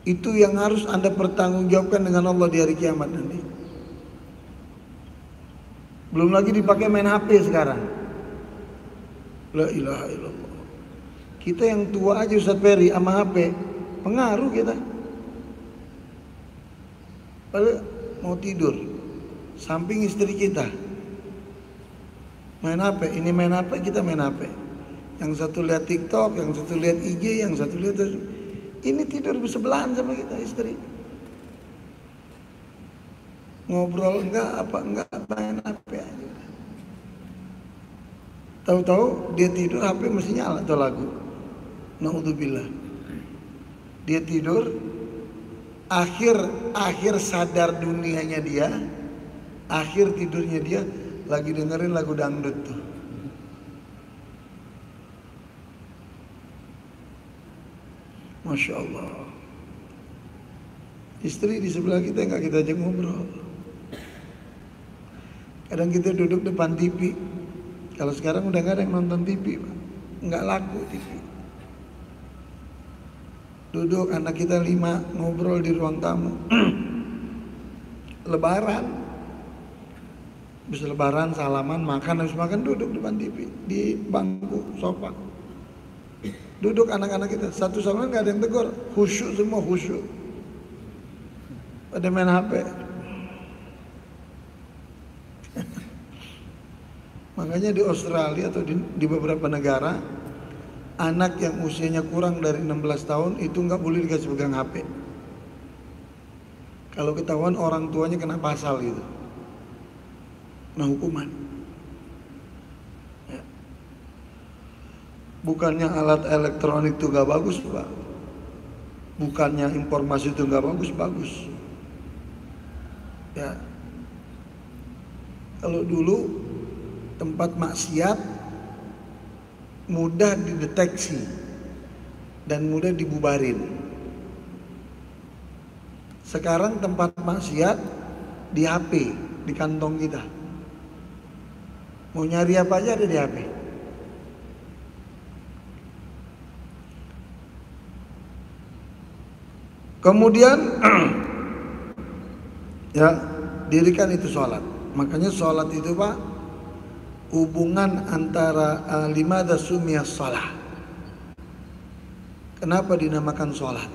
Itu yang harus Anda pertanggungjawabkan dengan Allah di hari kiamat nanti. Belum lagi dipakai main HP sekarang. La ilaha illallah. Kita yang tua aja Ustaz Ferry sama HP pengaruh kita. Padahal mau tidur samping istri kita main HP, ini main HP, kita main HP. Yang satu lihat TikTok, yang satu lihat IG, yang satu lihat ini tidur bersebelahan sama kita istri. Ngobrol enggak main HP aja. Tahu-tahu dia tidur HP mesti nyala tuh lagu. Naudzubillah. Dia tidur, akhir sadar dunianya dia, akhir tidurnya dia lagi dengerin lagu dangdut tuh. Masya Allah. Istri di sebelah kita nggak kita ajak ngobrol. Kadang kita duduk depan TV. Kalau sekarang udah nggak ada yang nonton TV, Pak. Nggak laku TV. Duduk anak kita 5 ngobrol di ruang tamu. Lebaran. Habis lebaran salaman, makan, habis makan duduk depan TV di bangku sofa. Duduk anak-anak kita satu sama lain nggak ada yang tegur, khusyuk semua khusyuk. Pada main HP. Makanya di Australia atau di beberapa negara, anak yang usianya kurang dari 16 tahun itu nggak boleh dikasih pegang HP. Kalau ketahuan orang tuanya kena pasal gitu, kena hukuman. Ya. Bukannya alat elektronik itu nggak bagus, Pak. Bukannya informasi itu nggak bagus. Ya. Kalau dulu tempat maksiat mudah dideteksi dan mudah dibubarin. Sekarang tempat maksiat di HP, di kantong kita. Mau nyari apa aja ada di HP. Kemudian ya dirikan itu sholat. Makanya sholat itu Pak, hubungan antara limada sumiyas shalah. Kenapa dinamakan sholat?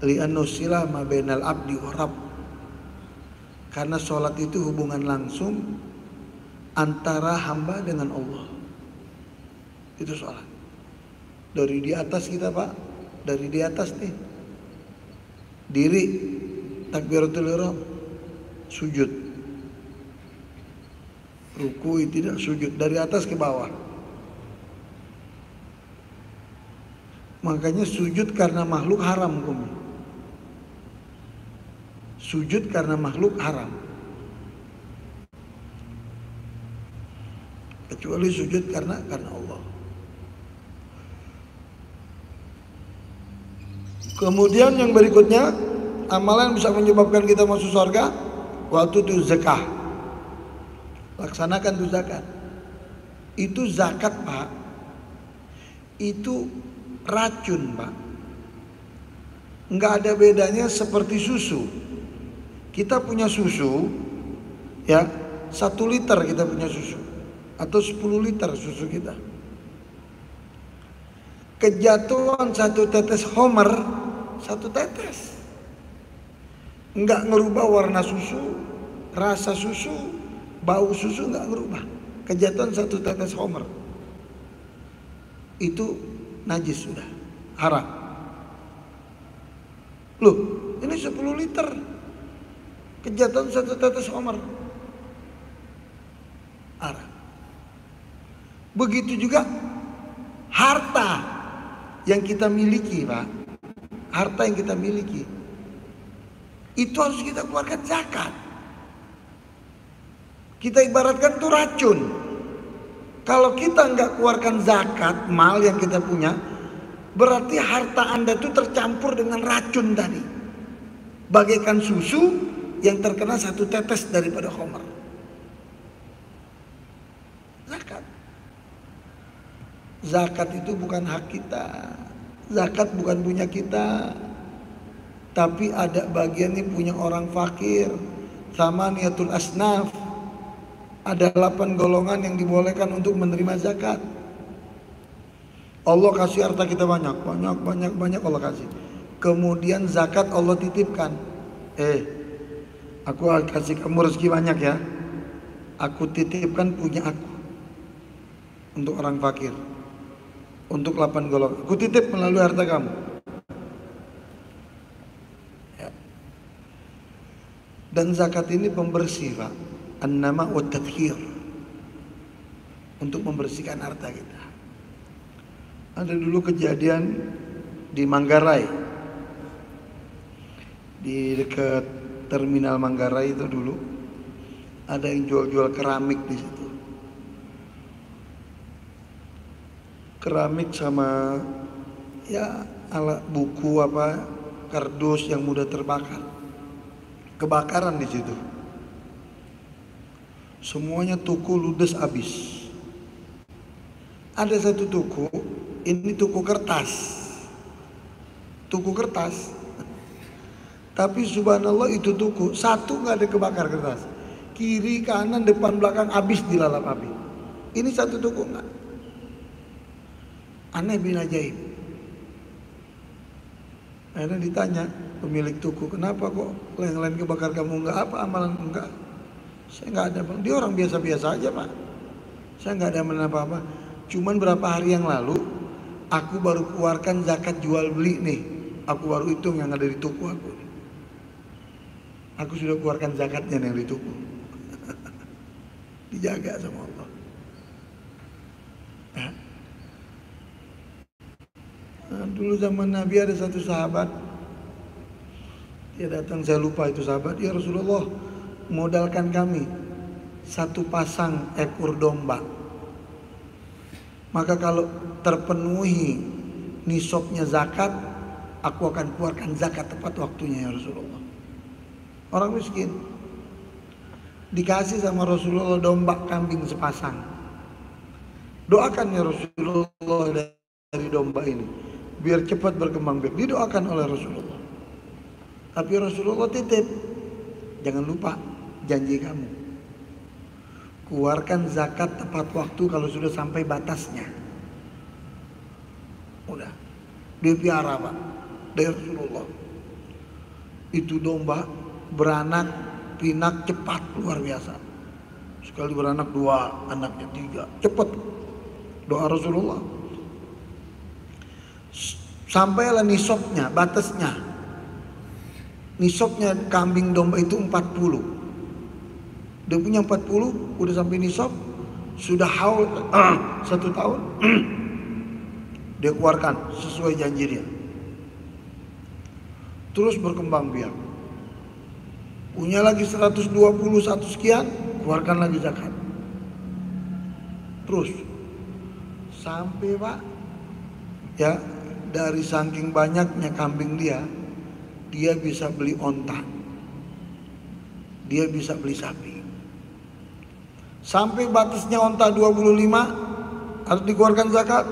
Li'annu silah ma bainal abdi wa rabb. Karena sholat itu hubungan langsung antara hamba dengan Allah. Itu sholat. Dari di atas kita Pak, dari di atas nih. Diri, takbiratul ihram, sujud. Ruku tidak sujud, dari atas ke bawah. Makanya sujud karena makhluk haram hukumnya. Sujud karena makhluk haram. Kecuali sujud karena Allah. Kemudian yang berikutnya, amalan bisa menyebabkan kita masuk surga, waktu itu zakah. Laksanakan tuh zakat. Itu zakat Pak, itu racun Pak. Nggak ada bedanya seperti susu. Kita punya susu, ya 1 liter kita punya susu, atau 10 liter susu kita. Kejatuhan 1 tetes homer, 1 tetes, nggak ngerubah warna susu, rasa susu, bau susu nggak ngerubah. Kejatuhan 1 tetes homer itu najis sudah, haram. Loh, ini 10 liter kejatuhan 1 tetes homer, haram. Begitu juga harta yang kita miliki Pak, harta yang kita miliki itu harus kita keluarkan zakat. Kita ibaratkan itu racun. Kalau kita nggak keluarkan zakat mal yang kita punya, berarti harta Anda itu tercampur dengan racun tadi. Bagaikan susu yang terkena 1 tetes daripada khamar. Zakat. Zakat itu bukan hak kita. Zakat bukan punya kita. Tapi ada bagiannya punya orang fakir. Thamaniyatul asnaf. Ada 8 golongan yang dibolehkan untuk menerima zakat. Allah kasih harta kita banyak Allah kasih. Kemudian zakat Allah titipkan. Aku kasih kamu rezeki banyak ya. Aku titipkan punya aku untuk orang fakir. Untuk 8 golongan. Aku titip melalui harta kamu. Ya. Dan zakat ini pembersih, Pak. An-nama wa tadhkir. Untuk membersihkan harta kita. Ada dulu kejadian di Manggarai. Di dekat terminal Manggarai itu dulu ada yang jual-jual keramik di situ. Keramik sama ya alat buku apa kardus yang mudah terbakar. Kebakaran di situ. Semuanya tuku ludes habis. Ada satu tuku, ini tuku kertas. Tuku kertas. Tapi subhanallah itu tuku, satu nggak ada kebakar kertas. Kiri, kanan, depan, belakang habis dilalap api. Ini satu tuku nggak. Aneh bin ajaib. Akhirnya ditanya pemilik tuku, kenapa kok lain-lain kebakar kamu nggak, apa amalan enggak? Saya nggak ada, dia orang biasa-biasa aja Pak. Saya nggak ada amalan apa-apa. Cuman berapa hari yang lalu aku baru keluarkan zakat jual beli nih. Aku baru hitung yang ada di tuku aku. Aku sudah keluarkan zakatnya yang di tuku. Dijaga sama Allah. Ya. Nah, dulu zaman Nabi ada satu sahabat. Dia datang, saya lupa itu sahabat. Ya Rasulullah, modalkan kami satu pasang ekor domba. Maka kalau terpenuhi nisabnya zakat, aku akan keluarkan zakat tepat waktunya ya Rasulullah. Orang miskin dikasih sama Rasulullah domba kambing sepasang. Doakan ya Rasulullah dari domba ini biar cepat berkembang biak. Didoakan oleh Rasulullah. Tapi Rasulullah titip, jangan lupa janji kamu. Keluarkan zakat tepat waktu kalau sudah sampai batasnya. Udah. Dia piara Pak dari Rasulullah. Itu domba beranak pinak cepat luar biasa. Sekali beranak 2, anaknya 3, cepat. Doa Rasulullah. Sampailah nisabnya, batasnya. Nisabnya kambing domba itu 40. Dia punya 40, udah sampai nisab, sudah haul 1 tahun, dia keluarkan sesuai janji dia. Terus berkembang biak. Punya lagi 121 sekian, keluarkan lagi zakat. Terus sampai Pak, ya dari saking banyaknya kambing dia bisa beli onta, dia bisa beli sapi. Sampai batasnya onta 25 harus dikeluarkan zakat.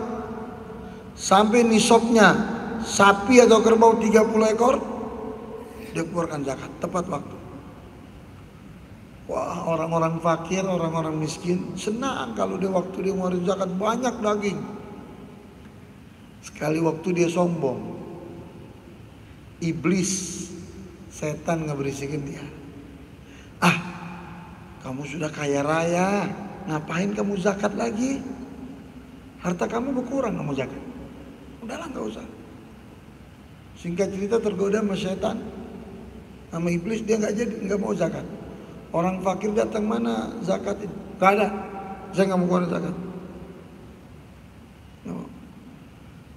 Sampai nisabnya sapi atau kerbau 30 ekor, dia keluarkan zakat tepat waktu. Wah, orang-orang fakir, orang-orang miskin senang kalau dia waktu dia ngeluarin zakat banyak daging. Sekali waktu dia sombong, iblis, setan ngeberisikin dia. Kamu sudah kaya raya, ngapain kamu zakat lagi? Harta kamu berkurang, kamu zakat. Udahlah, nggak usah. Singkat cerita tergoda sama setan, sama iblis, dia nggak mau zakat. Orang fakir datang, mana zakat itu? Gak ada, saya nggak mau keluar zakat.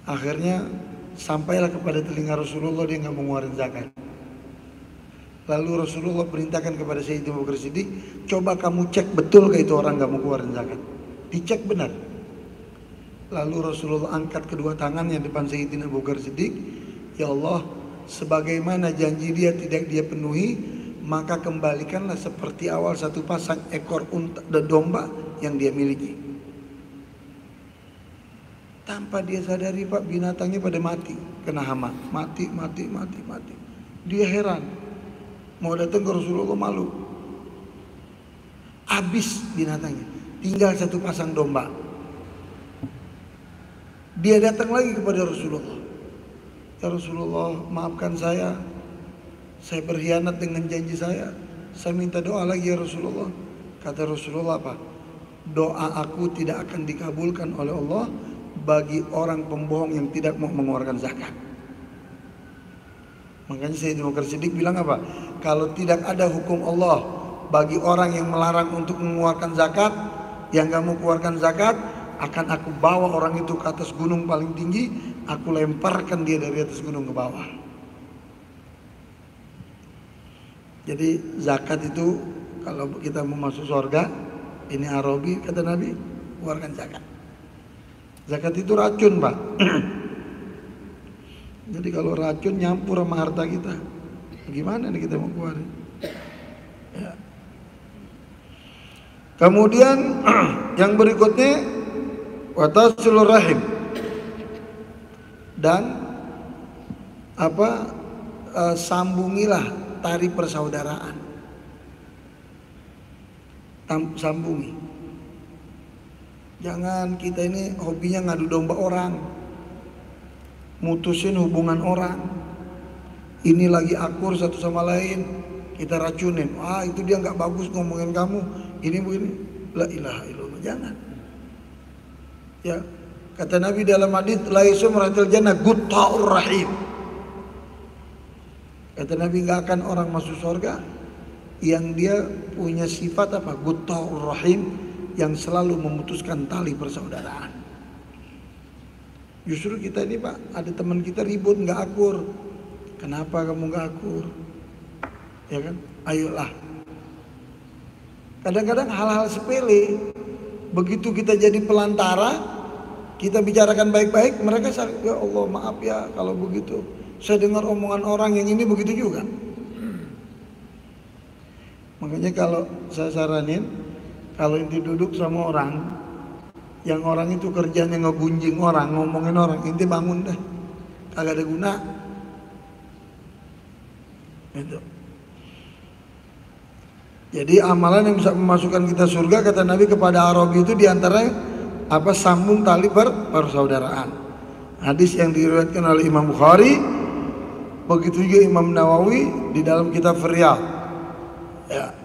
Akhirnya sampailah kepada telinga Rasulullah, dia nggak mau ngeluarin zakat. Lalu Rasulullah perintahkan kepada Sayyidina Abu Bakar Siddiq, coba kamu cek betul ke itu orang gak mau keluarin zakat. Dicek benar. Lalu Rasulullah angkat kedua tangannya depan Sayyidina Abu Bakar Siddiq, ya Allah, sebagaimana janji dia tidak dia penuhi, maka kembalikanlah seperti awal satu pasang ekor unta dan domba yang dia miliki. Tanpa dia sadari Pak, binatangnya pada mati, kena hama, mati. Dia heran, mau datang ke Rasulullah malu. Habis binatangnya, tinggal satu pasang domba. Dia datang lagi kepada Rasulullah. Ya Rasulullah, maafkan saya berkhianat dengan janji saya minta doa lagi ya Rasulullah. Kata Rasulullah apa? Doa aku tidak akan dikabulkan oleh Allah bagi orang pembohong yang tidak mau mengeluarkan zakat. Makanya Sayyidina Abu Bakar Siddiq bilang apa? Kalau tidak ada hukum Allah bagi orang yang melarang untuk mengeluarkan zakat, yang gak mau keluarkan zakat, akan aku bawa orang itu ke atas gunung paling tinggi, aku lemparkan dia dari atas gunung ke bawah. Jadi zakat itu kalau kita mau masuk surga, ini Arabi kata Nabi, keluarkan zakat. Zakat itu racun, Pak. Jadi kalau racun nyampur sama harta kita, gimana nih kita mau keluarin? Ya. Kemudian yang berikutnya watasilur rahim, dan sambungilah tali persaudaraan. Sambungi. Jangan kita ini hobinya ngadu domba orang, mutusin hubungan orang. Ini lagi akur satu sama lain, kita racunin. Itu dia nggak bagus ngomongin kamu. Ini begini. La ilaha illallah. Jangan. Ya, kata Nabi dalam hadis, la yasmuratil jannah gutta'ur rahim. Kata Nabi, nggak akan orang masuk surga yang dia punya sifat apa? Gutta'ur rahim, yang selalu memutuskan tali persaudaraan. Justru kita ini Pak, ada teman kita ribut nggak akur. Kenapa kamu nggak akur? Ya kan? Ayolah. Kadang-kadang hal-hal sepele, begitu kita jadi pelantara, kita bicarakan baik-baik, mereka sakit. Ya Allah maaf ya kalau begitu. Saya dengar omongan orang yang ini begitu juga. Makanya kalau saya saranin, kalau inti duduk sama orang, yang orang itu kerjanya ngegunjing orang, ngomongin orang, inti bangun deh, kagak ada guna. Gitu. Jadi amalan yang bisa memasukkan kita surga kata Nabi kepada Arabi itu diantaranya sambung tali persaudaraan. Hadis yang diriwayatkan oleh Imam Bukhari, begitu juga Imam Nawawi di dalam kitab Riyadh. Ya.